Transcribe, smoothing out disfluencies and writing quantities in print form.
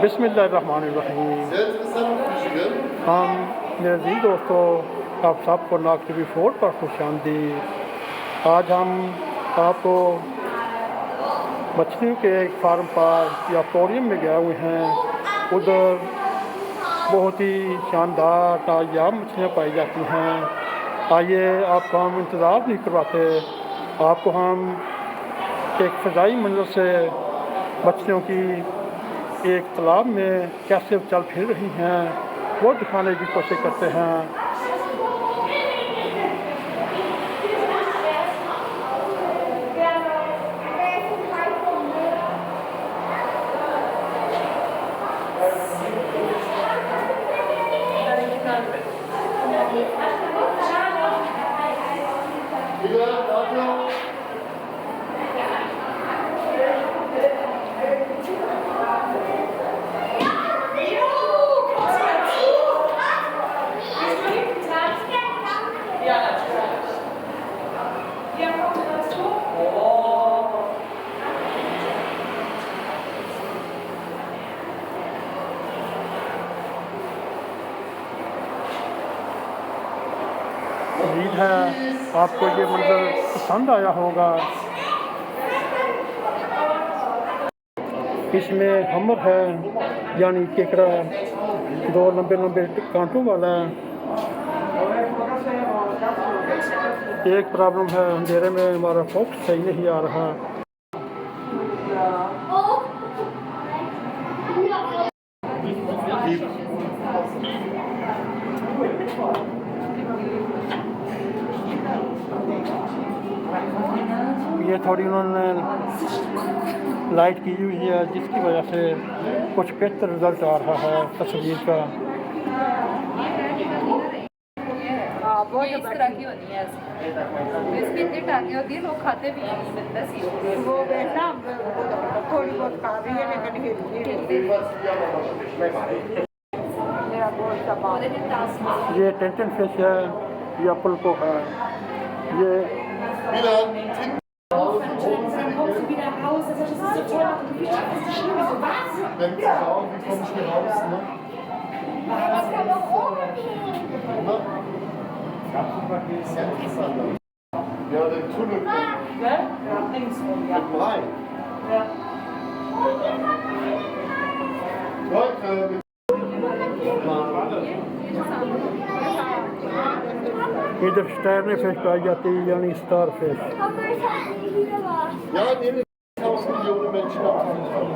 बिस्मिल्लाहिर्रहमानिर्रहीम। Sehr interessante Fische, gell? हम मेरे अजीज़ दोस्तों, आप सबको N.a.q 4 पर खुशामदीद। आज हम आपको मछलियों के एक फार्म पर या एक्वेरियम में गए हुए हैं। उधर बहुत ही शानदार नायाब मछलियाँ पाई जाती हैं। आइए, आपको हम इंतज़ार नहीं करवाते, आपको हम एक फ़ज़ाई मंज़र से मछलियों की एक तालाब में कैसे चल फिर रही हैं वो दिखाने की कोशिश करते हैं। उम्मीद है आपको ये मंजर पसंद आया होगा। इसमें हमर है यानी केकड़ा, दो लंबे लंबे कांटों वाला। एक प्रॉब्लम है, अंधेरे में हमारा फोकस सही नहीं आ रहा। ये थोड़ी उन्होंने लाइट की हुई है जिसकी वजह से कुछ बेहतर रिजल्ट आ रहा है तस्वीर का। ये इस तरह की होती है, इसमें इतनी टांगे होती है, लोग खाते भी हैं। वो बेटा थोड़ी बहुत खा रही है लेकिन मेरा बहुत सामान। ये टेंशन फिश है या पुलको है। ये Wenn sie schauen, wie komme ich hier raus, ne? Das kann man oben nehmen. Sehr interessant. Ja, den Tunnel kommt rein. Leute, इधर स्टार फिश पाई जाती है यानी star fish. ja, nehme 1000 Millionen Menschen am Tag.